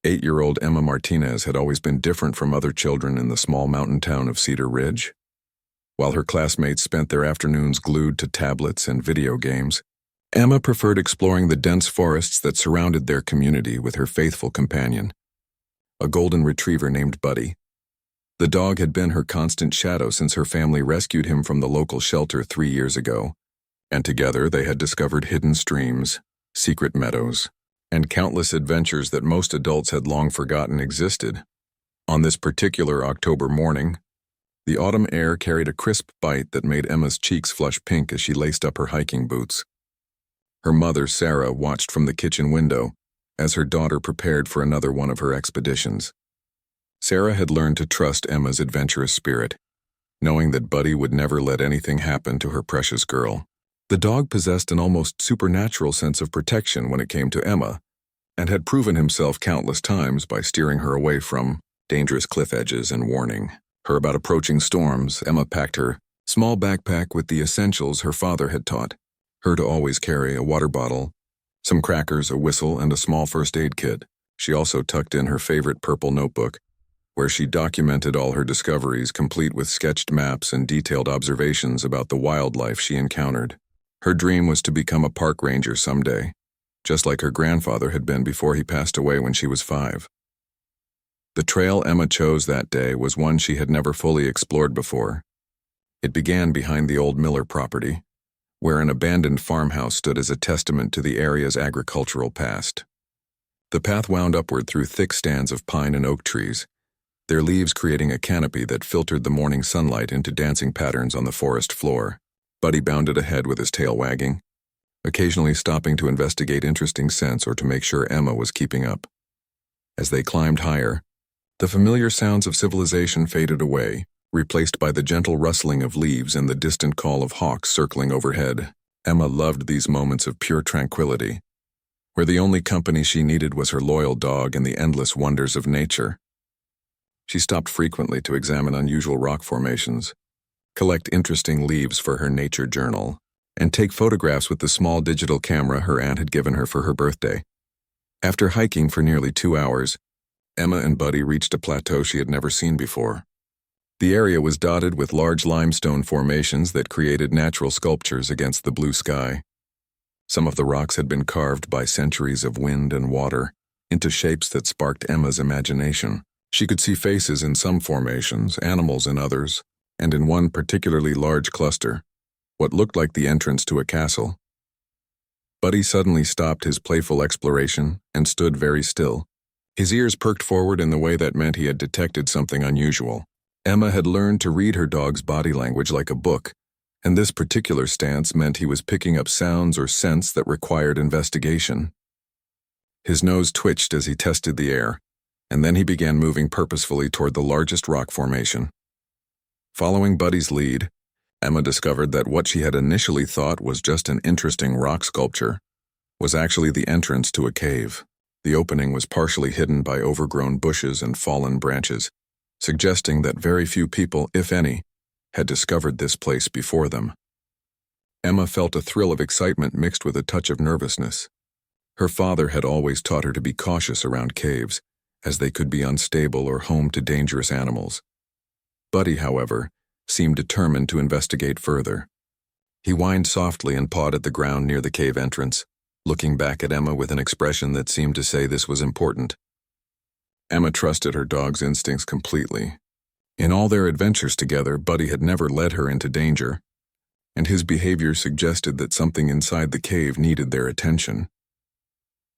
8-year-old Emma Martinez had always been different from other children in the small mountain town of Cedar Ridge. While her classmates spent their afternoons glued to tablets and video games, Emma preferred exploring the dense forests that surrounded their community with her faithful companion, a golden retriever named Buddy. The dog had been her constant shadow since her family rescued him from the local shelter 3 years ago, and together they had discovered hidden streams, secret meadows, and countless adventures that most adults had long forgotten existed. On this particular October morning, the autumn air carried a crisp bite that made Emma's cheeks flush pink as she laced up her hiking boots. Her mother, Sarah, watched from the kitchen window as her daughter prepared for another one of her expeditions. Sarah had learned to trust Emma's adventurous spirit, knowing that Buddy would never let anything happen to her precious girl. The dog possessed an almost supernatural sense of protection when it came to Emma, and had proven himself countless times by steering her away from dangerous cliff edges and warning her about approaching storms. Emma packed her small backpack with the essentials her father had taught her to always carry: a water bottle, some crackers, a whistle, and a small first aid kit. She also tucked in her favorite purple notebook, where she documented all her discoveries, complete with sketched maps and detailed observations about the wildlife she encountered. Her dream was to become a park ranger someday, just like her grandfather had been before he passed away when she was 5. The trail Emma chose that day was one she had never fully explored before. It began behind the old Miller property, where an abandoned farmhouse stood as a testament to the area's agricultural past. The path wound upward through thick stands of pine and oak trees, their leaves creating a canopy that filtered the morning sunlight into dancing patterns on the forest floor. Buddy bounded ahead with his tail wagging, occasionally stopping to investigate interesting scents or to make sure Emma was keeping up. As they climbed higher, the familiar sounds of civilization faded away, replaced by the gentle rustling of leaves and the distant call of hawks circling overhead. Emma loved these moments of pure tranquility, where the only company she needed was her loyal dog and the endless wonders of nature. She stopped frequently to examine unusual rock formations, collect interesting leaves for her nature journal, and take photographs with the small digital camera her aunt had given her for her birthday. After hiking for nearly 2 hours, Emma and Buddy reached a plateau she had never seen before. The area was dotted with large limestone formations that created natural sculptures against the blue sky. Some of the rocks had been carved by centuries of wind and water into shapes that sparked Emma's imagination. She could see faces in some formations, animals in others, and in one particularly large cluster, what looked like the entrance to a castle. Buddy suddenly stopped his playful exploration and stood very still. His ears perked forward in the way that meant he had detected something unusual. Emma had learned to read her dog's body language like a book, and this particular stance meant he was picking up sounds or scents that required investigation. His nose twitched as he tested the air, and then he began moving purposefully toward the largest rock formation. Following Buddy's lead, Emma discovered that what she had initially thought was just an interesting rock sculpture was actually the entrance to a cave. The opening was partially hidden by overgrown bushes and fallen branches, suggesting that very few people, if any, had discovered this place before them. Emma felt a thrill of excitement mixed with a touch of nervousness. Her father had always taught her to be cautious around caves, as they could be unstable or home to dangerous animals. Buddy, however, seemed determined to investigate further. He whined softly and pawed at the ground near the cave entrance, looking back at Emma with an expression that seemed to say this was important. Emma trusted her dog's instincts completely. In all their adventures together, Buddy had never led her into danger, and his behavior suggested that something inside the cave needed their attention.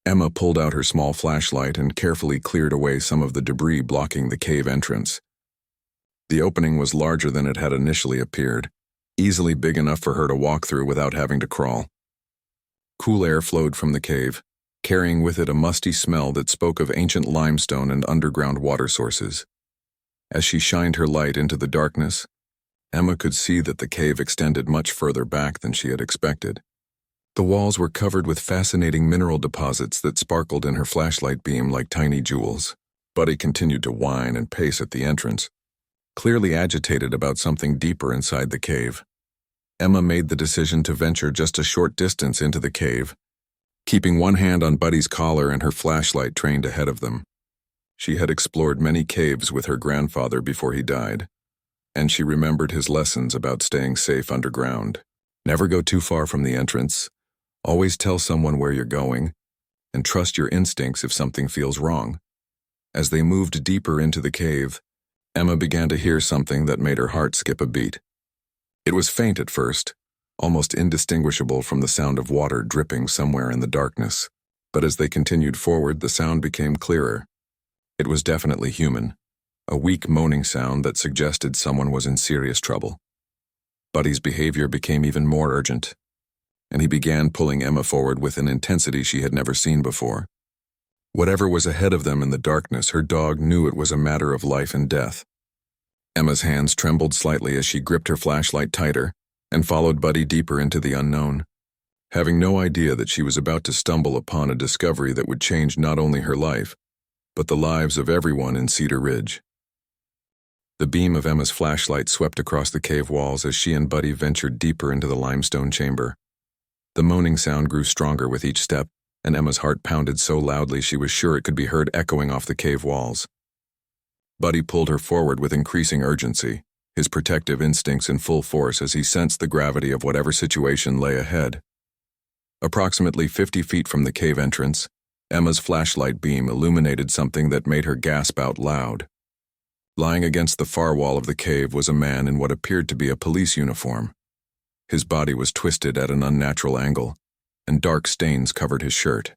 Emma pulled out her small flashlight and carefully cleared away some of the debris blocking the cave entrance. The opening was larger than it had initially appeared, easily big enough for her to walk through without having to crawl. Cool air flowed from the cave, carrying with it a musty smell that spoke of ancient limestone and underground water sources. As she shined her light into the darkness, Emma could see that the cave extended much further back than she had expected. The walls were covered with fascinating mineral deposits that sparkled in her flashlight beam like tiny jewels. Buddy continued to whine and pace at the entrance, clearly agitated about something deeper inside the cave. Emma made the decision to venture just a short distance into the cave, keeping one hand on Buddy's collar and her flashlight trained ahead of them. She had explored many caves with her grandfather before he died, and she remembered his lessons about staying safe underground. Never go too far from the entrance, always tell someone where you're going, and trust your instincts if something feels wrong. As they moved deeper into the cave, Emma began to hear something that made her heart skip a beat. It was faint at first, almost indistinguishable from the sound of water dripping somewhere in the darkness. But as they continued forward, the sound became clearer. It was definitely human, a weak moaning sound that suggested someone was in serious trouble. Buddy's behavior became even more urgent, and he began pulling Emma forward with an intensity she had never seen before. Whatever was ahead of them in the darkness, her dog knew it was a matter of life and death. Emma's hands trembled slightly as she gripped her flashlight tighter and followed Buddy deeper into the unknown, having no idea that she was about to stumble upon a discovery that would change not only her life, but the lives of everyone in Cedar Ridge. The beam of Emma's flashlight swept across the cave walls as she and Buddy ventured deeper into the limestone chamber. The moaning sound grew stronger with each step, and Emma's heart pounded so loudly she was sure it could be heard echoing off the cave walls. Buddy pulled her forward with increasing urgency, his protective instincts in full force as he sensed the gravity of whatever situation lay ahead. Approximately 50 feet from the cave entrance, Emma's flashlight beam illuminated something that made her gasp out loud. Lying against the far wall of the cave was a man in what appeared to be a police uniform. His body was twisted at an unnatural angle, and dark stains covered his shirt.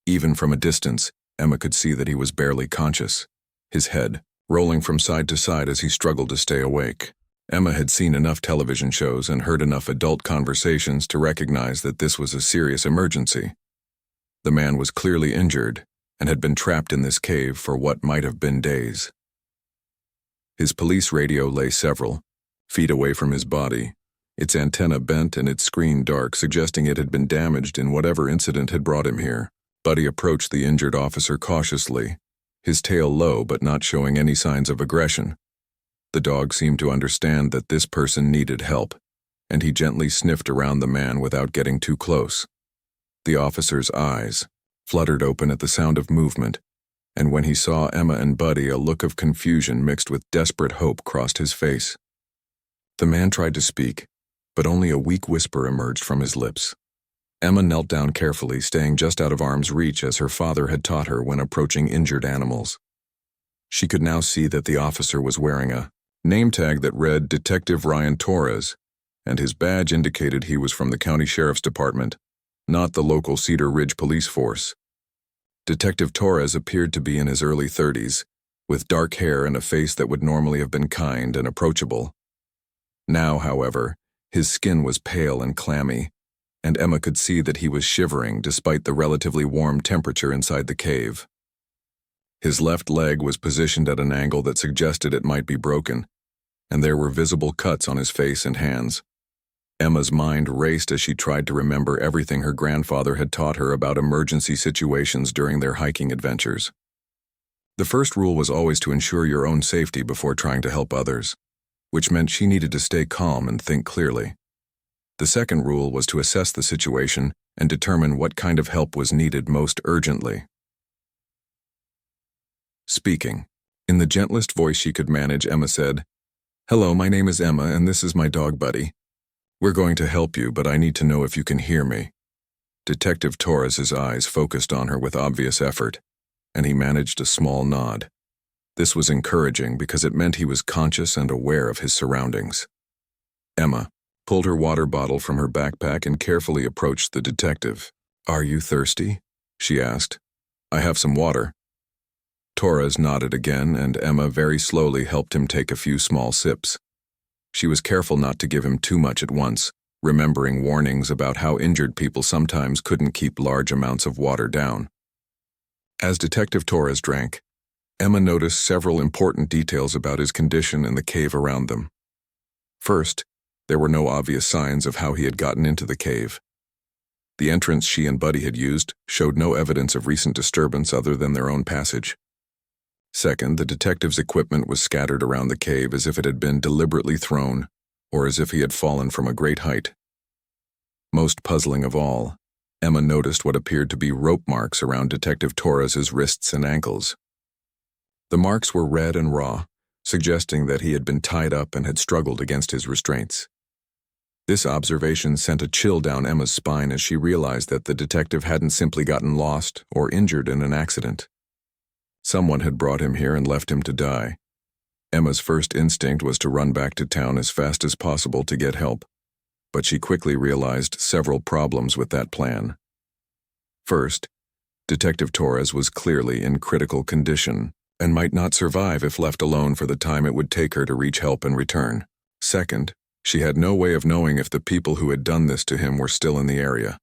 Even from a distance, Emma could see that he was barely conscious, his head rolling from side to side as he struggled to stay awake. Emma had seen enough television shows and heard enough adult conversations to recognize that this was a serious emergency. The man was clearly injured and had been trapped in this cave for what might have been days. His police radio lay several feet away from his body, its antenna bent and its screen dark, suggesting it had been damaged in whatever incident had brought him here. Buddy approached the injured officer cautiously, his tail low but not showing any signs of aggression. The dog seemed to understand that this person needed help, and he gently sniffed around the man without getting too close. The officer's eyes fluttered open at the sound of movement, and when he saw Emma and Buddy, a look of confusion mixed with desperate hope crossed his face. The man tried to speak, but only a weak whisper emerged from his lips. Emma knelt down carefully, staying just out of arm's reach as her father had taught her when approaching injured animals. She could now see that the officer was wearing a name tag that read Detective Ryan Torres, and his badge indicated he was from the county sheriff's department, not the local Cedar Ridge police force. Detective Torres appeared to be in his early 30s, with dark hair and a face that would normally have been kind and approachable. Now, however, his skin was pale and clammy, and Emma could see that he was shivering despite the relatively warm temperature inside the cave. His left leg was positioned at an angle that suggested it might be broken, and there were visible cuts on his face and hands. Emma's mind raced as she tried to remember everything her grandfather had taught her about emergency situations during their hiking adventures. The first rule was always to ensure your own safety before trying to help others, which meant she needed to stay calm and think clearly. The second rule was to assess the situation and determine what kind of help was needed most urgently. Speaking. In the gentlest voice she could manage, Emma said, "Hello, my name is Emma, and this is my dog Buddy. We're going to help you, but I need to know if you can hear me." Detective Torres's eyes focused on her with obvious effort, and he managed a small nod. This was encouraging because it meant he was conscious and aware of his surroundings. Emma pulled her water bottle from her backpack and carefully approached the detective. "Are you thirsty?" she asked. "I have some water." Torres nodded again, and Emma very slowly helped him take a few small sips. She was careful not to give him too much at once, remembering warnings about how injured people sometimes couldn't keep large amounts of water down. As Detective Torres drank, Emma noticed several important details about his condition and the cave around them. First, there were no obvious signs of how he had gotten into the cave. The entrance she and Buddy had used showed no evidence of recent disturbance other than their own passage. Second, the detective's equipment was scattered around the cave as if it had been deliberately thrown, or as if he had fallen from a great height. Most puzzling of all, Emma noticed what appeared to be rope marks around Detective Torres's wrists and ankles. The marks were red and raw, suggesting that he had been tied up and had struggled against his restraints. This observation sent a chill down Emma's spine as she realized that the detective hadn't simply gotten lost or injured in an accident. Someone had brought him here and left him to die. Emma's first instinct was to run back to town as fast as possible to get help, but she quickly realized several problems with that plan. First, Detective Torres was clearly in critical condition and might not survive if left alone for the time it would take her to reach help and return. Second, she had no way of knowing if the people who had done this to him were still in the area.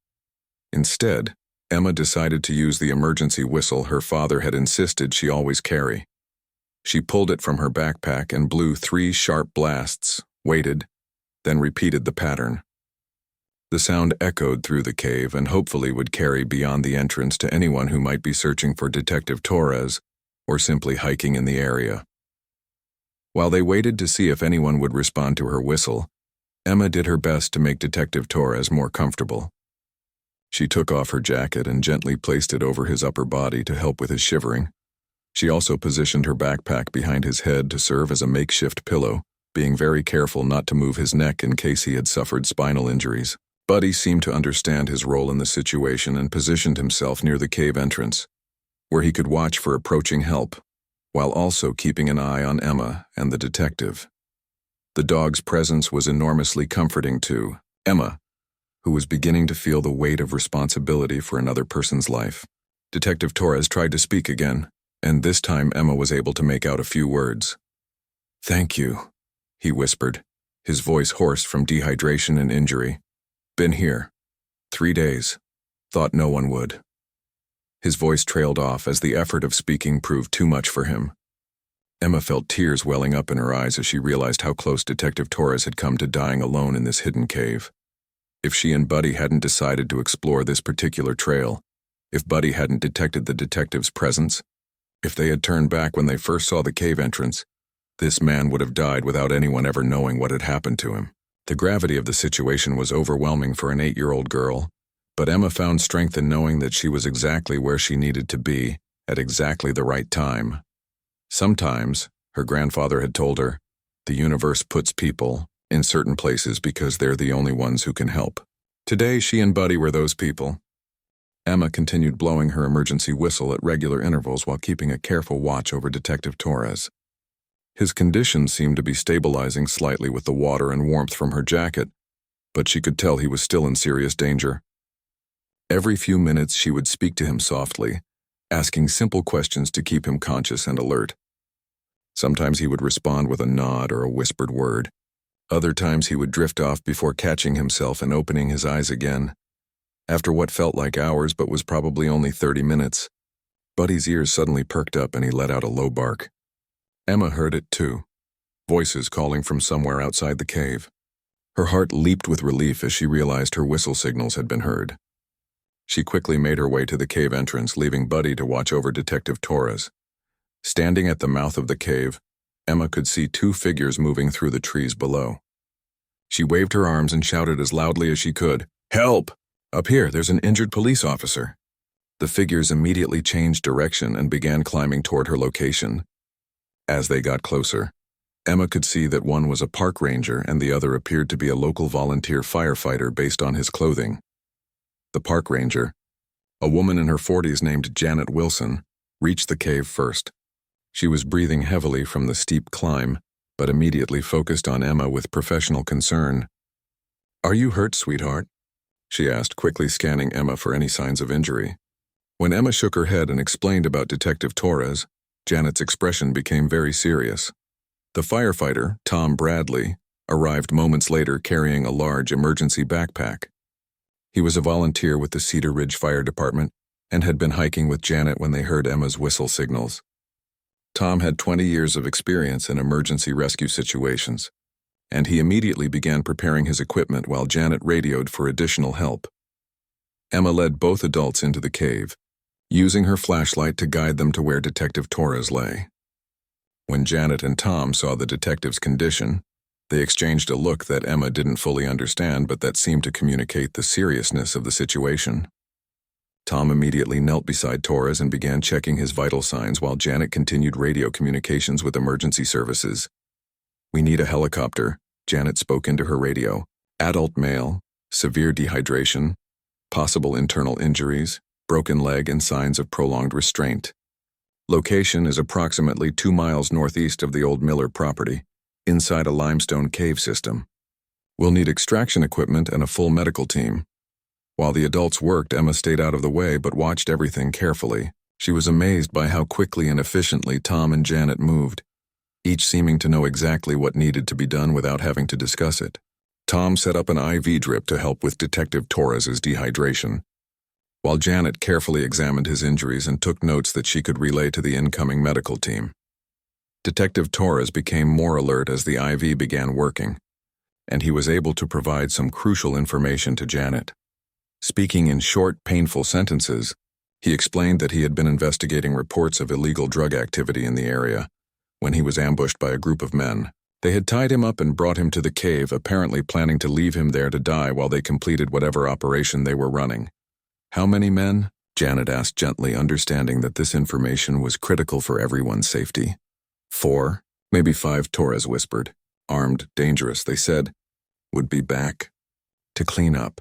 Instead, Emma decided to use the emergency whistle her father had insisted she always carry. She pulled it from her backpack and blew 3 sharp blasts, waited, then repeated the pattern. The sound echoed through the cave and hopefully would carry beyond the entrance to anyone who might be searching for Detective Torres or simply hiking in the area. While they waited to see if anyone would respond to her whistle, Emma did her best to make Detective Torres more comfortable. She took off her jacket and gently placed it over his upper body to help with his shivering. She also positioned her backpack behind his head to serve as a makeshift pillow, being very careful not to move his neck in case he had suffered spinal injuries. Buddy seemed to understand his role in the situation and positioned himself near the cave entrance, where he could watch for approaching help, while also keeping an eye on Emma and the detective. The dog's presence was enormously comforting to Emma, who was beginning to feel the weight of responsibility for another person's life. Detective Torres tried to speak again, and this time Emma was able to make out a few words. "Thank you," he whispered, his voice hoarse from dehydration and injury. "Been here. 3 days. Thought no one would." His voice trailed off as the effort of speaking proved too much for him. Emma felt tears welling up in her eyes as she realized how close Detective Torres had come to dying alone in this hidden cave. If she and Buddy hadn't decided to explore this particular trail, if Buddy hadn't detected the detective's presence, if they had turned back when they first saw the cave entrance, this man would have died without anyone ever knowing what had happened to him. The gravity of the situation was overwhelming for an 8-year-old girl, but Emma found strength in knowing that she was exactly where she needed to be at exactly the right time. Sometimes, her grandfather had told her, the universe puts people in certain places because they're the only ones who can help. Today, she and Buddy were those people. Emma continued blowing her emergency whistle at regular intervals while keeping a careful watch over Detective Torres. His condition seemed to be stabilizing slightly with the water and warmth from her jacket, but she could tell he was still in serious danger. Every few minutes she would speak to him softly, asking simple questions to keep him conscious and alert. Sometimes he would respond with a nod or a whispered word. Other times he would drift off before catching himself and opening his eyes again. After what felt like hours but was probably only 30 minutes, Buddy's ears suddenly perked up and he let out a low bark. Emma heard it too, voices calling from somewhere outside the cave. Her heart leaped with relief as she realized her whistle signals had been heard. She quickly made her way to the cave entrance, leaving Buddy to watch over Detective Torres. Standing at the mouth of the cave, Emma could see 2 figures moving through the trees below. She waved her arms and shouted as loudly as she could, "Help! Up here, there's an injured police officer." The figures immediately changed direction and began climbing toward her location. As they got closer, Emma could see that one was a park ranger and the other appeared to be a local volunteer firefighter based on his clothing. The park ranger, a woman in her 40s named Janet Wilson, reached the cave first. She was breathing heavily from the steep climb, but immediately focused on Emma with professional concern. "Are you hurt, sweetheart?" she asked, quickly scanning Emma for any signs of injury. When Emma shook her head and explained about Detective Torres, Janet's expression became very serious. The firefighter, Tom Bradley, arrived moments later carrying a large emergency backpack. He was a volunteer with the Cedar Ridge Fire Department and had been hiking with Janet when they heard Emma's whistle signals. Tom had 20 years of experience in emergency rescue situations, and he immediately began preparing his equipment while Janet radioed for additional help. Emma led both adults into the cave, using her flashlight to guide them to where Detective Torres lay. When Janet and Tom saw the detective's condition, they exchanged a look that Emma didn't fully understand but that seemed to communicate the seriousness of the situation. Tom immediately knelt beside Torres and began checking his vital signs while Janet continued radio communications with emergency services. "We need a helicopter," Janet spoke into her radio. "Adult male, severe dehydration, possible internal injuries, broken leg and signs of prolonged restraint. Location is approximately 2 miles northeast of the old Miller property, inside a limestone cave system. We'll need extraction equipment and a full medical team." While the adults worked, Emma stayed out of the way but watched everything carefully. She was amazed by how quickly and efficiently Tom and Janet moved, each seeming to know exactly what needed to be done without having to discuss it. Tom set up an IV drip to help with Detective Torres's dehydration, while Janet carefully examined his injuries and took notes that she could relay to the incoming medical team. Detective Torres became more alert as the IV began working, and he was able to provide some crucial information to Janet. Speaking in short, painful sentences, he explained that he had been investigating reports of illegal drug activity in the area when he was ambushed by a group of men. They had tied him up and brought him to the cave, apparently planning to leave him there to die while they completed whatever operation they were running. "How many men?" Janet asked gently, understanding that this information was critical for everyone's safety. "4, maybe 5, Torres whispered. "Armed, dangerous, they said. Would be back to clean up."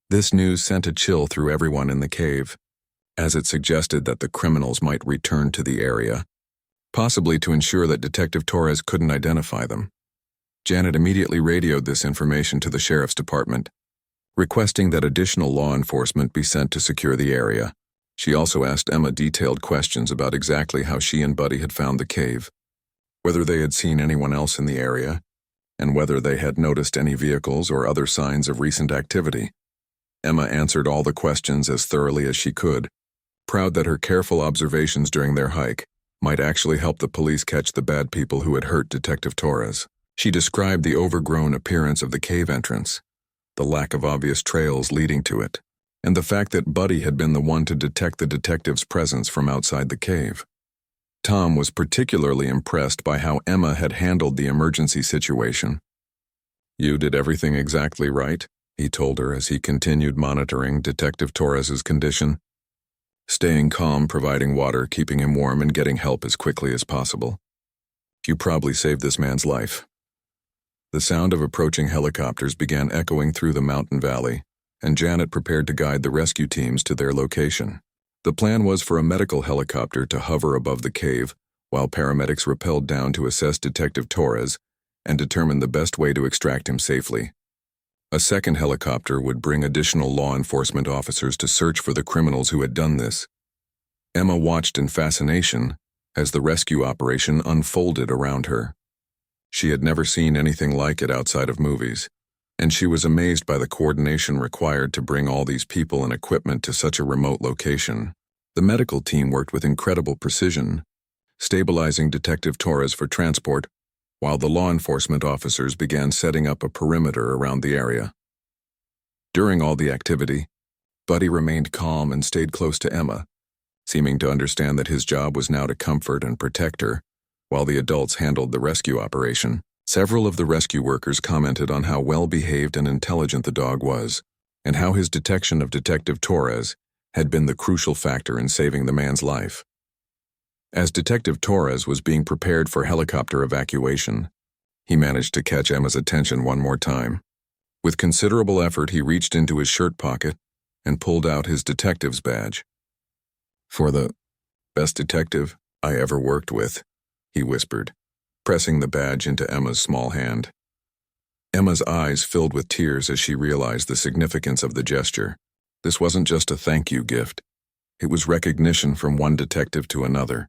This news sent a chill through everyone in the cave, as it suggested that the criminals might return to the area, possibly to ensure that Detective Torres couldn't identify them. Janet immediately radioed this information to the sheriff's department, requesting that additional law enforcement be sent to secure the area. She also asked Emma detailed questions about exactly how she and Buddy had found the cave, whether they had seen anyone else in the area, and whether they had noticed any vehicles or other signs of recent activity. Emma answered all the questions as thoroughly as she could, proud that her careful observations during their hike might actually help the police catch the bad people who had hurt Detective Torres. She described the overgrown appearance of the cave entrance, the lack of obvious trails leading to it, and the fact that Buddy had been the one to detect the detective's presence from outside the cave. Tom was particularly impressed by how Emma had handled the emergency situation. "You did everything exactly right," he told her as he continued monitoring Detective Torres's condition, staying calm, providing water, keeping him warm, and getting help as quickly as possible. "You probably saved this man's life." The sound of approaching helicopters began echoing through the mountain valley, and Janet prepared to guide the rescue teams to their location. The plan was for a medical helicopter to hover above the cave while paramedics rappelled down to assess Detective Torres and determine the best way to extract him safely. A second helicopter would bring additional law enforcement officers to search for the criminals who had done this. Emma watched in fascination as the rescue operation unfolded around her. She had never seen anything like it outside of movies, and she was amazed by the coordination required to bring all these people and equipment to such a remote location. The medical team worked with incredible precision, stabilizing Detective Torres for transport, while the law enforcement officers began setting up a perimeter around the area. During all the activity, Buddy remained calm and stayed close to Emma, seeming to understand that his job was now to comfort and protect her, while the adults handled the rescue operation. Several of the rescue workers commented on how well-behaved and intelligent the dog was, and how his detection of Detective Torres had been the crucial factor in saving the man's life. As Detective Torres was being prepared for helicopter evacuation, he managed to catch Emma's attention one more time. With considerable effort, he reached into his shirt pocket and pulled out his detective's badge. "For the best detective I ever worked with," he whispered, pressing the badge into Emma's small hand. Emma's eyes filled with tears as she realized the significance of the gesture. This wasn't just a thank you gift. It was recognition from one detective to another,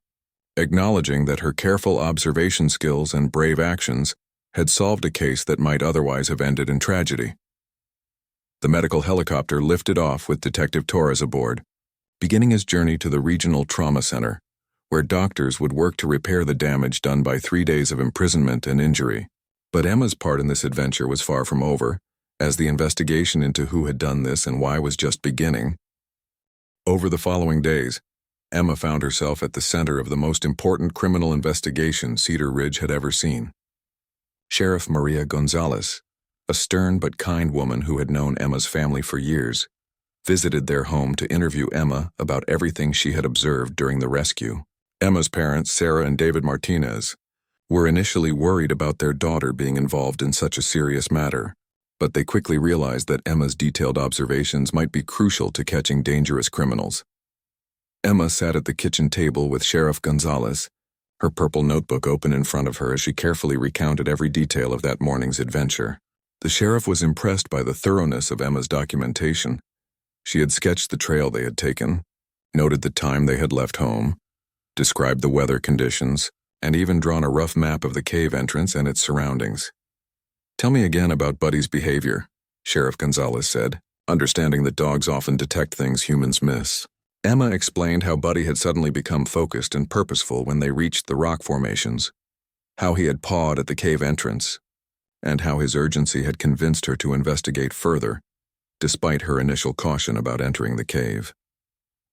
acknowledging that her careful observation skills and brave actions had solved a case that might otherwise have ended in tragedy. The medical helicopter lifted off with Detective Torres aboard, beginning his journey to the regional trauma center, where doctors would work to repair the damage done by 3 days of imprisonment and injury. But Emma's part in this adventure was far from over, as the investigation into who had done this and why was just beginning. Over the following days, Emma found herself at the center of the most important criminal investigation Cedar Ridge had ever seen. Sheriff Maria Gonzalez, a stern but kind woman who had known Emma's family for years, visited their home to interview Emma about everything she had observed during the rescue. Emma's parents, Sarah and David Martinez, were initially worried about their daughter being involved in such a serious matter, but they quickly realized that Emma's detailed observations might be crucial to catching dangerous criminals. Emma sat at the kitchen table with Sheriff Gonzalez, her purple notebook open in front of her as she carefully recounted every detail of that morning's adventure. The sheriff was impressed by the thoroughness of Emma's documentation. She had sketched the trail they had taken, noted the time they had left home, described the weather conditions, and even drawn a rough map of the cave entrance and its surroundings. "Tell me again about Buddy's behavior," Sheriff Gonzalez said, understanding that dogs often detect things humans miss. Emma explained how Buddy had suddenly become focused and purposeful when they reached the rock formations, how he had pawed at the cave entrance, and how his urgency had convinced her to investigate further, despite her initial caution about entering the cave.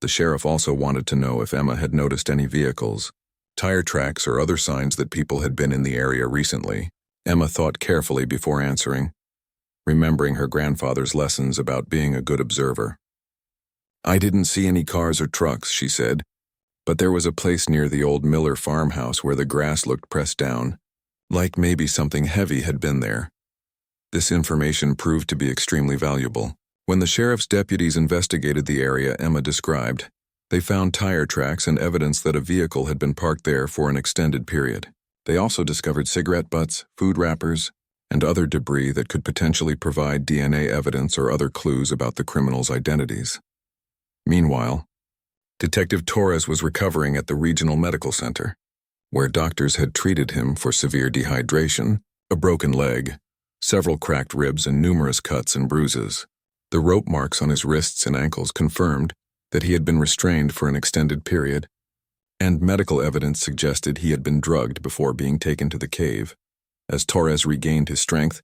The sheriff also wanted to know if Emma had noticed any vehicles, tire tracks, or other signs that people had been in the area recently. Emma thought carefully before answering, remembering her grandfather's lessons about being a good observer. "I didn't see any cars or trucks," she said, "but there was a place near the old Miller farmhouse where the grass looked pressed down, like maybe something heavy had been there." This information proved to be extremely valuable. When the sheriff's deputies investigated the area Emma described, they found tire tracks and evidence that a vehicle had been parked there for an extended period. They also discovered cigarette butts, food wrappers, and other debris that could potentially provide DNA evidence or other clues about the criminals' identities. Meanwhile, Detective Torres was recovering at the regional medical center, where doctors had treated him for severe dehydration, a broken leg, several cracked ribs, and numerous cuts and bruises. The rope marks on his wrists and ankles confirmed that he had been restrained for an extended period, and medical evidence suggested he had been drugged before being taken to the cave. As Torres regained his strength,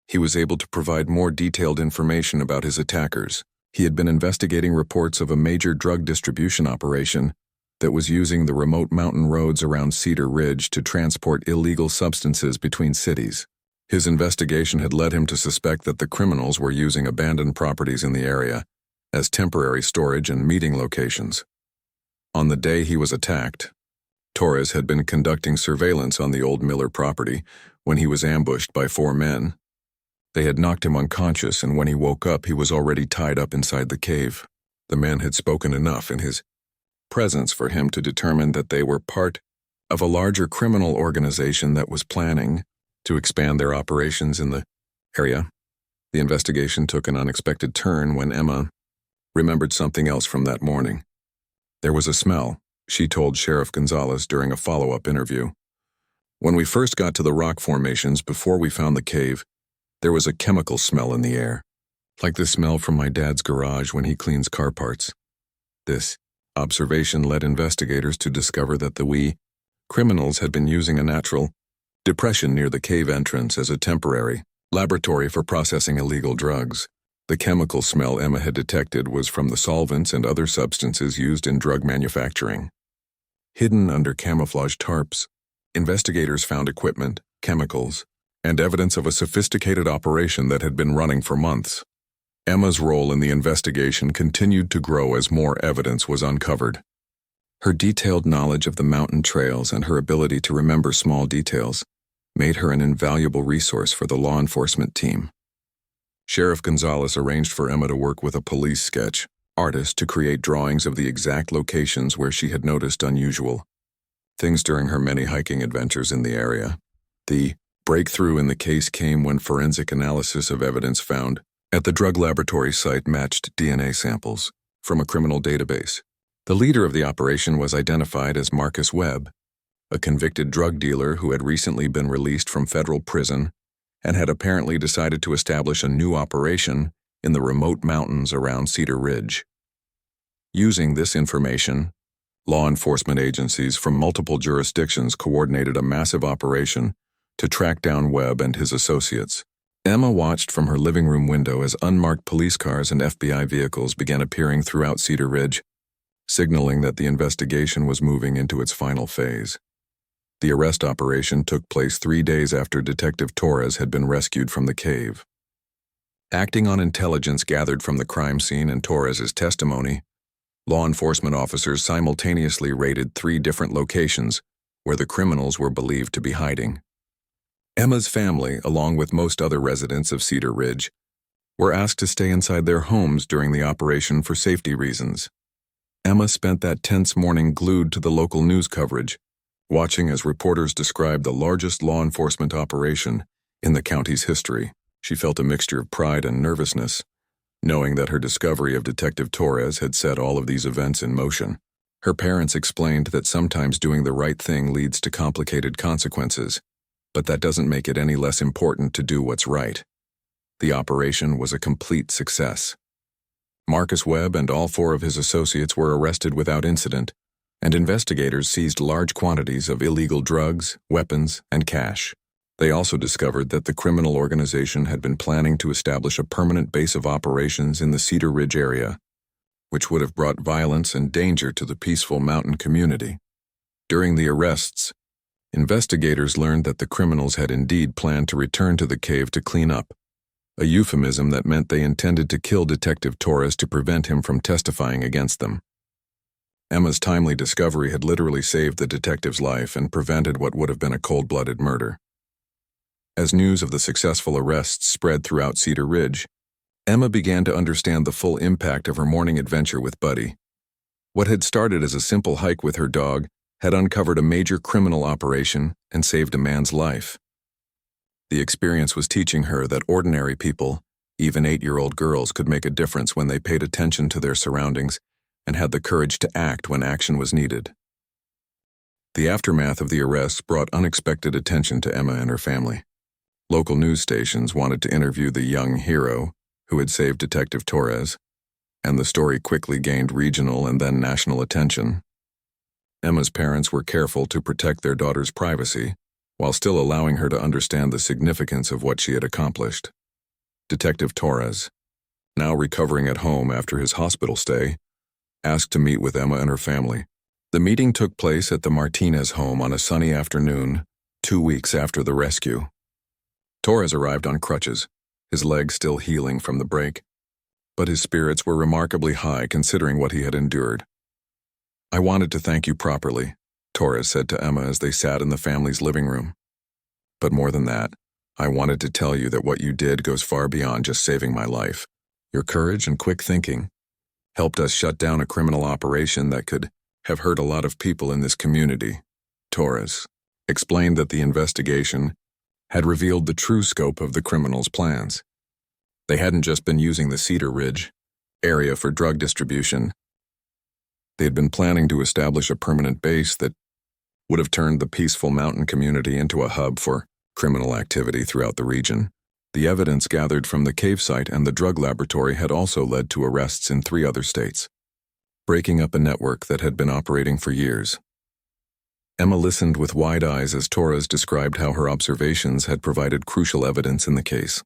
he was able to provide more detailed information about his attackers. He had been investigating reports of a major drug distribution operation that was using the remote mountain roads around Cedar Ridge to transport illegal substances between cities. His investigation had led him to suspect that the criminals were using abandoned properties in the area as temporary storage and meeting locations. On the day he was attacked, Torres had been conducting surveillance on the old Miller property when he was ambushed by 4 men. They had knocked him unconscious, and when he woke up, he was already tied up inside the cave. The men had spoken enough in his presence for him to determine that they were part of a larger criminal organization that was planning to expand their operations in the area. The investigation took an unexpected turn when Emma remembered something else from that morning. There was a smell, she told Sheriff Gonzalez during a follow-up interview. "When we first got to the rock formations before we found the cave, there was a chemical smell in the air, like the smell from my dad's garage when he cleans car parts." This observation led investigators to discover that the criminals had been using a natural depression near the cave entrance as a temporary laboratory for processing illegal drugs. The chemical smell Emma had detected was from the solvents and other substances used in drug manufacturing. Hidden under camouflage tarps, investigators found equipment, chemicals, and evidence of a sophisticated operation that had been running for months. Emma's role in the investigation continued to grow as more evidence was uncovered. Her detailed knowledge of the mountain trails and her ability to remember small details made her an invaluable resource for the law enforcement team. Sheriff Gonzalez arranged for Emma to work with a police sketch artist to create drawings of the exact locations where she had noticed unusual things during her many hiking adventures in the area. The breakthrough in the case came when forensic analysis of evidence found at the drug laboratory site matched DNA samples from a criminal database. The leader of the operation was identified as Marcus Webb, a convicted drug dealer who had recently been released from federal prison and had apparently decided to establish a new operation in the remote mountains around Cedar Ridge. Using this information, law enforcement agencies from multiple jurisdictions coordinated a massive operation to track down Webb and his associates. Emma watched from her living room window as unmarked police cars and FBI vehicles began appearing throughout Cedar Ridge, signaling that the investigation was moving into its final phase. The arrest operation took place 3 days after Detective Torres had been rescued from the cave. Acting on intelligence gathered from the crime scene and Torres's testimony, law enforcement officers simultaneously raided 3 different locations where the criminals were believed to be hiding. Emma's family, along with most other residents of Cedar Ridge, were asked to stay inside their homes during the operation for safety reasons. Emma spent that tense morning glued to the local news coverage, watching as reporters described the largest law enforcement operation in the county's history. She felt a mixture of pride and nervousness, knowing that her discovery of Detective Torres had set all of these events in motion. Her parents explained that sometimes doing the right thing leads to complicated consequences, but that doesn't make it any less important to do what's right. The operation was a complete success. Marcus Webb and all 4 of his associates were arrested without incident, and investigators seized large quantities of illegal drugs, weapons, and cash. They also discovered that the criminal organization had been planning to establish a permanent base of operations in the Cedar Ridge area, which would have brought violence and danger to the peaceful mountain community. During the arrests, investigators learned that the criminals had indeed planned to return to the cave to clean up, a euphemism that meant they intended to kill Detective Torres to prevent him from testifying against them. Emma's timely discovery had literally saved the detective's life and prevented what would have been a cold-blooded murder. As news of the successful arrests spread throughout Cedar Ridge, Emma began to understand the full impact of her morning adventure with Buddy. What had started as a simple hike with her dog had uncovered a major criminal operation and saved a man's life. The experience was teaching her that ordinary people, even 8-year-old girls, could make a difference when they paid attention to their surroundings and had the courage to act when action was needed. The aftermath of the arrests brought unexpected attention to Emma and her family. Local news stations wanted to interview the young hero who had saved Detective Torres, and the story quickly gained regional and then national attention. Emma's parents were careful to protect their daughter's privacy, while still allowing her to understand the significance of what she had accomplished. Detective Torres, now recovering at home after his hospital stay, asked to meet with Emma and her family. The meeting took place at the Martinez home on a sunny afternoon, 2 weeks after the rescue. Torres arrived on crutches, his legs still healing from the break, but his spirits were remarkably high considering what he had endured. "I wanted to thank you properly," Torres said to Emma as they sat in the family's living room. "But more than that, I wanted to tell you that what you did goes far beyond just saving my life. Your courage and quick thinking helped us shut down a criminal operation that could have hurt a lot of people in this community." Torres explained that the investigation had revealed the true scope of the criminals' plans. They hadn't just been using the Cedar Ridge area for drug distribution. They had been planning to establish a permanent base that would have turned the peaceful mountain community into a hub for criminal activity throughout the region. The evidence gathered from the cave site and the drug laboratory had also led to arrests in 3 other states, breaking up a network that had been operating for years. Emma listened with wide eyes as Torres described how her observations had provided crucial evidence in the case.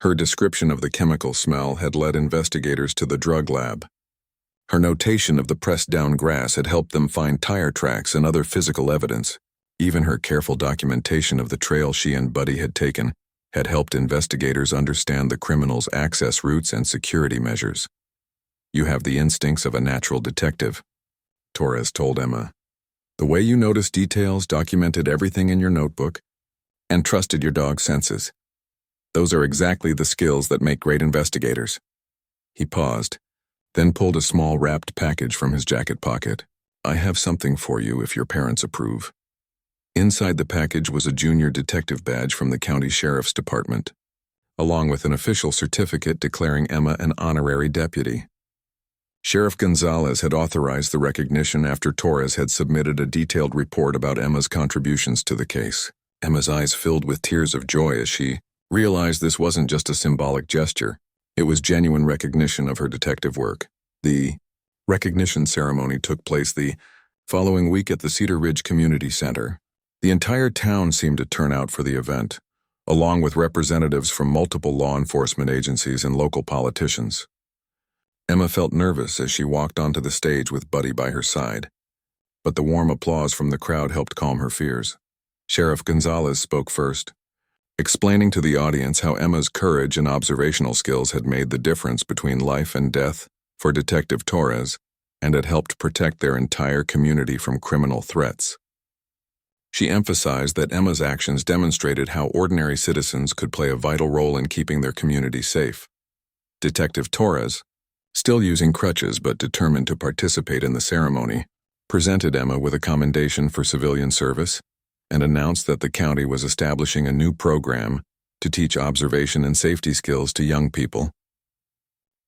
Her description of the chemical smell had led investigators to the drug lab. Her notation of the pressed-down grass had helped them find tire tracks and other physical evidence. Even her careful documentation of the trail she and Buddy had taken had helped investigators understand the criminals' access routes and security measures. "You have the instincts of a natural detective," Torres told Emma. "The way you noticed details, documented everything in your notebook, and trusted your dog's senses. Those are exactly the skills that make great investigators." He paused, then pulled a small wrapped package from his jacket pocket. "I have something for you if your parents approve." Inside the package was a junior detective badge from the county sheriff's department, along with an official certificate declaring Emma an honorary deputy. Sheriff Gonzalez had authorized the recognition after Torres had submitted a detailed report about Emma's contributions to the case. Emma's eyes filled with tears of joy as she realized this wasn't just a symbolic gesture. It was genuine recognition of her detective work. The recognition ceremony took place the following week at the Cedar Ridge Community Center. The entire town seemed to turn out for the event, along with representatives from multiple law enforcement agencies and local politicians. Emma felt nervous as she walked onto the stage with Buddy by her side, but the warm applause from the crowd helped calm her fears. Sheriff Gonzalez spoke first. explaining to the audience how Emma's courage and observational skills had made the difference between life and death for Detective Torres and had helped protect their entire community from criminal threats. She emphasized that Emma's actions demonstrated how ordinary citizens could play a vital role in keeping their community safe. Detective Torres, still using crutches but determined to participate in the ceremony, presented Emma with a commendation for civilian service and announced that the county was establishing a new program to teach observation and safety skills to young people.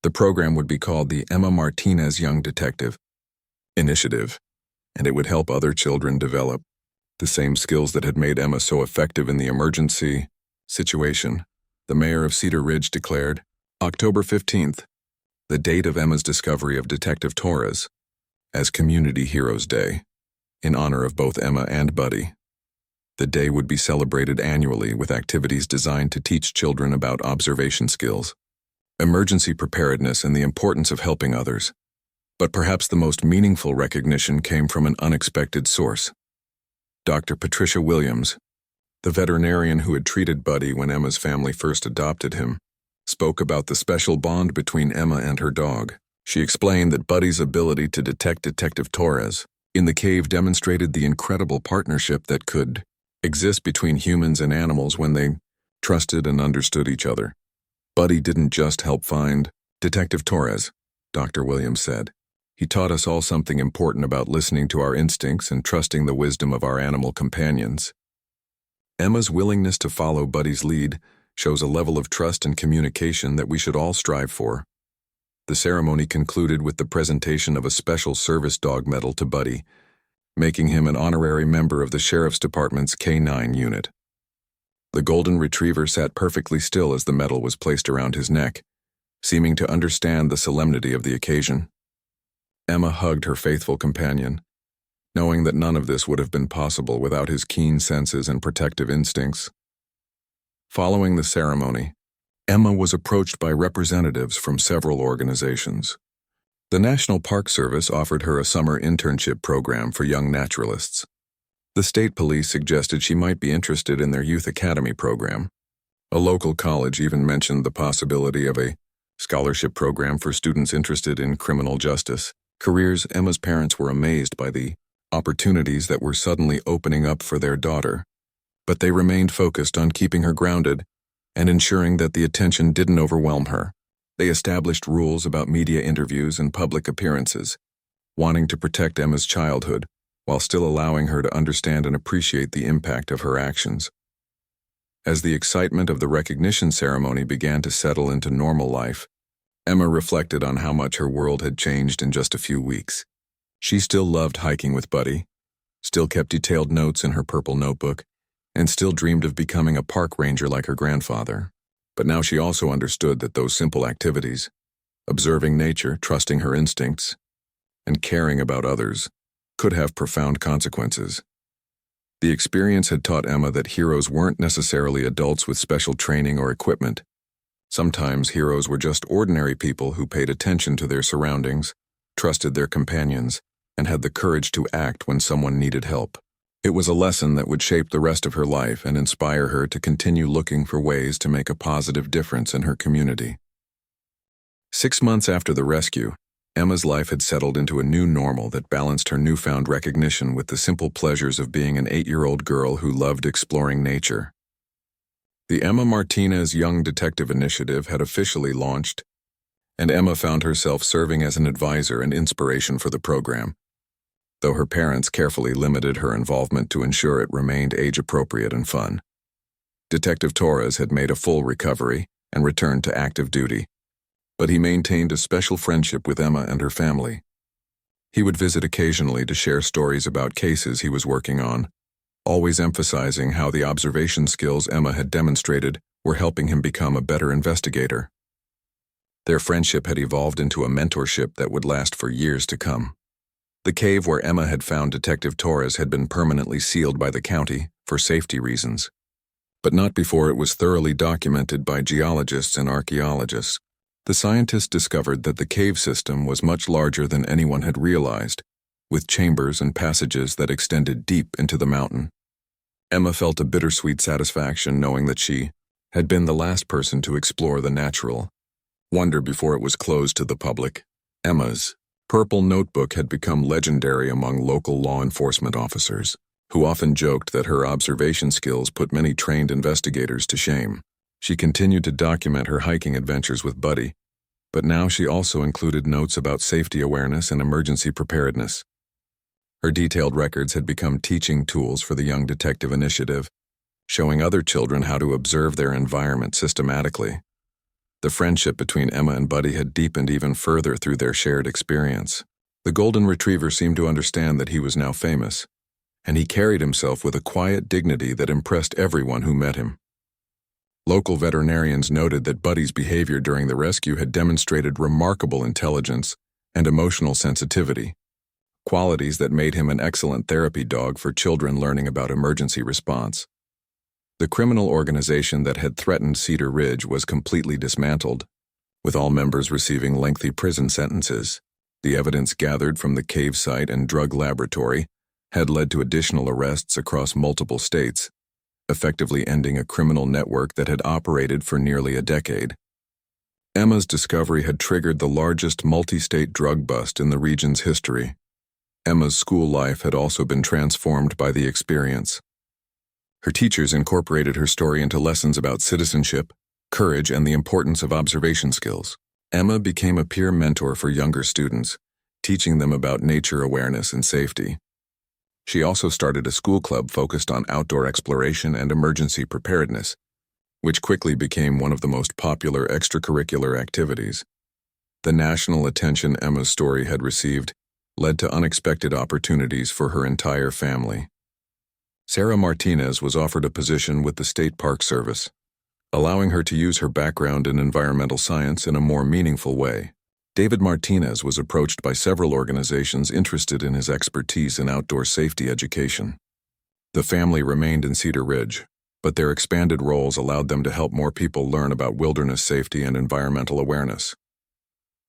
The program would be called the Emma Martinez Young Detective Initiative, and it would help other children develop the same skills that had made Emma so effective in the emergency situation, the mayor of Cedar Ridge declared. October 15th, the date of Emma's discovery of Detective Torres, as Community Heroes Day, in honor of both Emma and Buddy. The day would be celebrated annually with activities designed to teach children about observation skills, emergency preparedness, and the importance of helping others. But perhaps the most meaningful recognition came from an unexpected source. Dr. Patricia Williams, the veterinarian who had treated Buddy when Emma's family first adopted him, spoke about the special bond between Emma and her dog. She explained that Buddy's ability to detect Detective Torres in the cave demonstrated the incredible partnership that could exist between humans and animals when they trusted and understood each other. Buddy didn't just help find Detective Torres, Dr. Williams said. He taught us all something important about listening to our instincts and trusting the wisdom of our animal companions. Emma's willingness to follow Buddy's lead shows a level of trust and communication that we should all strive for. The ceremony concluded with the presentation of a special service dog medal to Buddy, making him an honorary member of the Sheriff's Department's K-9 unit. The golden retriever sat perfectly still as the medal was placed around his neck, seeming to understand the solemnity of the occasion. Emma hugged her faithful companion, knowing that none of this would have been possible without his keen senses and protective instincts. Following the ceremony, Emma was approached by representatives from several organizations. The National Park Service offered her a summer internship program for young naturalists. The state police suggested she might be interested in their youth academy program. A local college even mentioned the possibility of a scholarship program for students interested in criminal justice. Careers. Emma's parents were amazed by the opportunities that were suddenly opening up for their daughter, but they remained focused on keeping her grounded and ensuring that the attention didn't overwhelm her. They established rules about media interviews and public appearances, wanting to protect Emma's childhood while still allowing her to understand and appreciate the impact of her actions. As the excitement of the recognition ceremony began to settle into normal life, Emma reflected on how much her world had changed in just a few weeks. She still loved hiking with Buddy, still kept detailed notes in her purple notebook, and still dreamed of becoming a park ranger like her grandfather. But now she also understood that those simple activities, observing nature, trusting her instincts, and caring about others, could have profound consequences. The experience had taught Emma that heroes weren't necessarily adults with special training or equipment. Sometimes heroes were just ordinary people who paid attention to their surroundings, trusted their companions, and had the courage to act when someone needed help. It was a lesson that would shape the rest of her life and inspire her to continue looking for ways to make a positive difference in her community. 6 months after the rescue, Emma's life had settled into a new normal that balanced her newfound recognition with the simple pleasures of being an 8-year-old girl who loved exploring nature. The Emma Martinez Young Detective Initiative had officially launched, and Emma found herself serving as an advisor and inspiration for the program, though her parents carefully limited her involvement to ensure it remained age-appropriate and fun. Detective Torres had made a full recovery and returned to active duty, but he maintained a special friendship with Emma and her family. He would visit occasionally to share stories about cases he was working on, always emphasizing how the observation skills Emma had demonstrated were helping him become a better investigator. Their friendship had evolved into a mentorship that would last for years to come. The cave where Emma had found Detective Torres had been permanently sealed by the county for safety reasons, but not before it was thoroughly documented by geologists and archaeologists. The scientists discovered that the cave system was much larger than anyone had realized, with chambers and passages that extended deep into the mountain. Emma felt a bittersweet satisfaction knowing that she had been the last person to explore the natural wonder before it was closed to the public. Emma's purple notebook had become legendary among local law enforcement officers, who often joked that her observation skills put many trained investigators to shame. She continued to document her hiking adventures with Buddy, but now she also included notes about safety awareness and emergency preparedness. Her detailed records had become teaching tools for the Young Detective Initiative, showing other children how to observe their environment systematically. The friendship between Emma and Buddy had deepened even further through their shared experience. The golden retriever seemed to understand that he was now famous, and he carried himself with a quiet dignity that impressed everyone who met him. Local veterinarians noted that Buddy's behavior during the rescue had demonstrated remarkable intelligence and emotional sensitivity, qualities that made him an excellent therapy dog for children learning about emergency response. The criminal organization that had threatened Cedar Ridge was completely dismantled, with all members receiving lengthy prison sentences. The evidence gathered from the cave site and drug laboratory had led to additional arrests across multiple states, effectively ending a criminal network that had operated for nearly a decade. Emma's discovery had triggered the largest multi-state drug bust in the region's history. Emma's school life had also been transformed by the experience. Her teachers incorporated her story into lessons about citizenship, courage, and the importance of observation skills. Emma became a peer mentor for younger students, teaching them about nature awareness and safety. She also started a school club focused on outdoor exploration and emergency preparedness, which quickly became one of the most popular extracurricular activities. The national attention Emma's story had received led to unexpected opportunities for her entire family. Sarah Martinez was offered a position with the State Park Service, allowing her to use her background in environmental science in a more meaningful way. David Martinez was approached by several organizations interested in his expertise in outdoor safety education. The family remained in Cedar Ridge, but their expanded roles allowed them to help more people learn about wilderness safety and environmental awareness.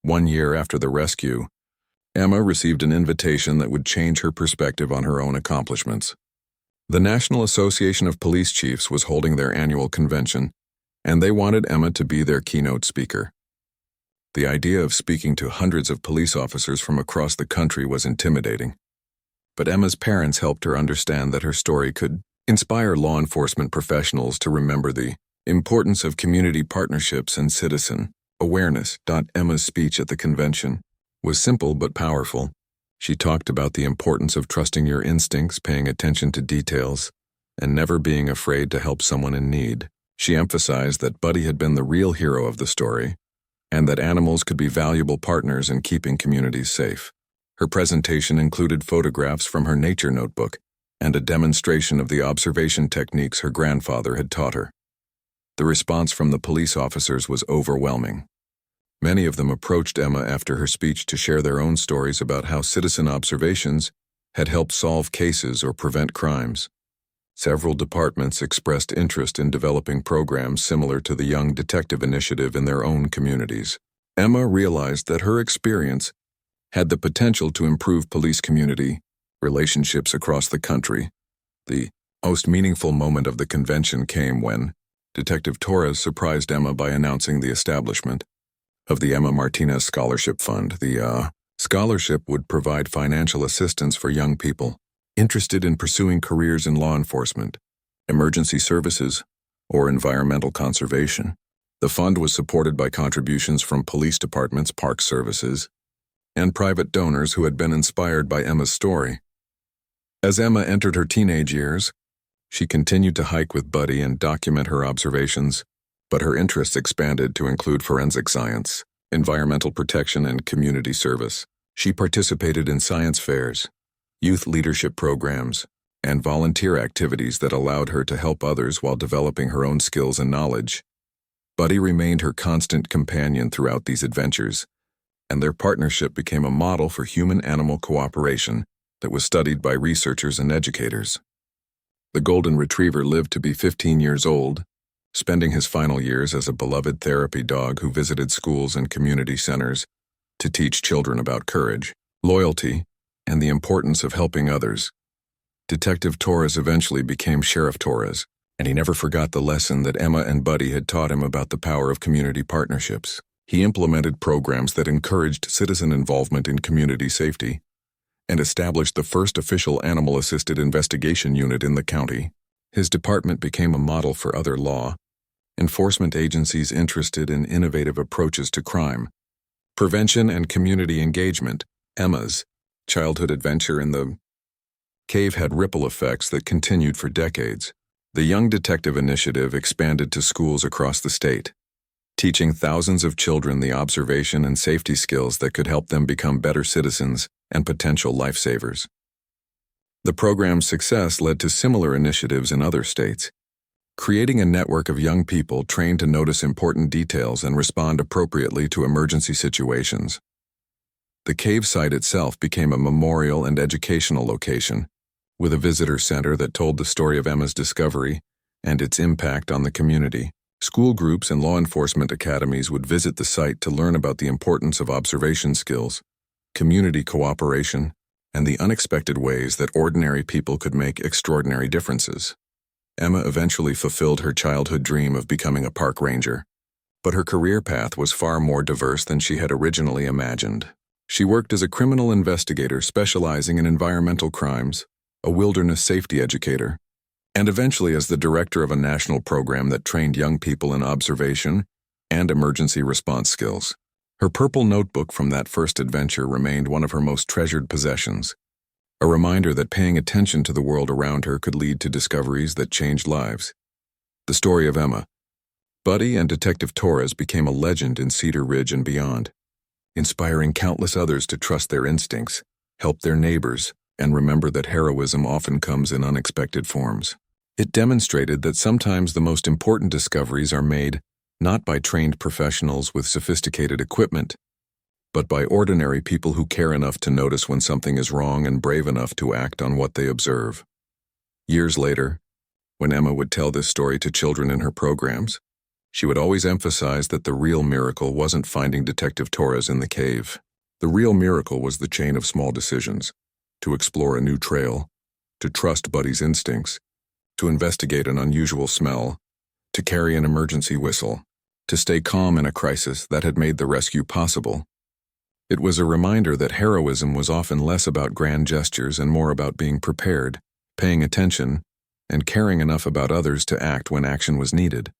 1 year after the rescue, Emma received an invitation that would change her perspective on her own accomplishments. The National Association of Police Chiefs was holding their annual convention, and they wanted Emma to be their keynote speaker. The idea of speaking to hundreds of police officers from across the country was intimidating, but Emma's parents helped her understand that her story could inspire law enforcement professionals to remember the importance of community partnerships and citizen awareness. Emma's speech at the convention was simple but powerful. She talked about the importance of trusting your instincts, paying attention to details, and never being afraid to help someone in need. She emphasized that Buddy had been the real hero of the story, and that animals could be valuable partners in keeping communities safe. Her presentation included photographs from her nature notebook and a demonstration of the observation techniques her grandfather had taught her. The response from the police officers was overwhelming. Many of them approached Emma after her speech to share their own stories about how citizen observations had helped solve cases or prevent crimes. Several departments expressed interest in developing programs similar to the Young Detective Initiative in their own communities. Emma realized that her experience had the potential to improve police community relationships across the country. The most meaningful moment of the convention came when Detective Torres surprised Emma by announcing the establishment of the Emma Martinez Scholarship Fund. The scholarship would provide financial assistance for young people interested in pursuing careers in law enforcement, emergency services, or environmental conservation. The fund was supported by contributions from police departments, park services, and private donors who had been inspired by Emma's story. As Emma entered her teenage years, she continued to hike with Buddy and document her observations, but her interests expanded to include forensic science, environmental protection, and community service. She participated in science fairs, youth leadership programs, and volunteer activities that allowed her to help others while developing her own skills and knowledge. Buddy remained her constant companion throughout these adventures, and their partnership became a model for human-animal cooperation that was studied by researchers and educators. The Golden Retriever lived to be 15 years old, spending his final years as a beloved therapy dog who visited schools and community centers to teach children about courage, loyalty, and the importance of helping others. Detective Torres eventually became Sheriff Torres, and he never forgot the lesson that Emma and Buddy had taught him about the power of community partnerships. He implemented programs that encouraged citizen involvement in community safety and established the first official animal-assisted investigation unit in the county. His department became a model for other law enforcement agencies interested in innovative approaches to crime. Prevention and community engagement. Emma's childhood adventure in the cave had ripple effects that continued for decades. The Young Detective Initiative expanded to schools across the state, teaching thousands of children the observation and safety skills that could help them become better citizens and potential lifesavers. The program's success led to similar initiatives in other states, creating a network of young people trained to notice important details and respond appropriately to emergency situations. The cave site itself became a memorial and educational location, with a visitor center that told the story of Emma's discovery and its impact on the community. School groups and law enforcement academies would visit the site to learn about the importance of observation skills, community cooperation, and the unexpected ways that ordinary people could make extraordinary differences. Emma eventually fulfilled her childhood dream of becoming a park ranger, but her career path was far more diverse than she had originally imagined. She worked as a criminal investigator specializing in environmental crimes, a wilderness safety educator, and eventually as the director of a national program that trained young people in observation and emergency response skills. Her purple notebook from that first adventure remained one of her most treasured possessions, a reminder that paying attention to the world around her could lead to discoveries that changed lives. The story of Emma, Buddy, and Detective Torres became a legend in Cedar Ridge and beyond, inspiring countless others to trust their instincts, help their neighbors, and remember that heroism often comes in unexpected forms. It demonstrated that sometimes the most important discoveries are made not by trained professionals with sophisticated equipment, but by ordinary people who care enough to notice when something is wrong and brave enough to act on what they observe. Years later, when Emma would tell this story to children in her programs, she would always emphasize that the real miracle wasn't finding Detective Torres in the cave. The real miracle was the chain of small decisions: to explore a new trail, to trust Buddy's instincts, to investigate an unusual smell, to carry an emergency whistle, to stay calm in a crisis that had made the rescue possible. It was a reminder that heroism was often less about grand gestures and more about being prepared, paying attention, and caring enough about others to act when action was needed.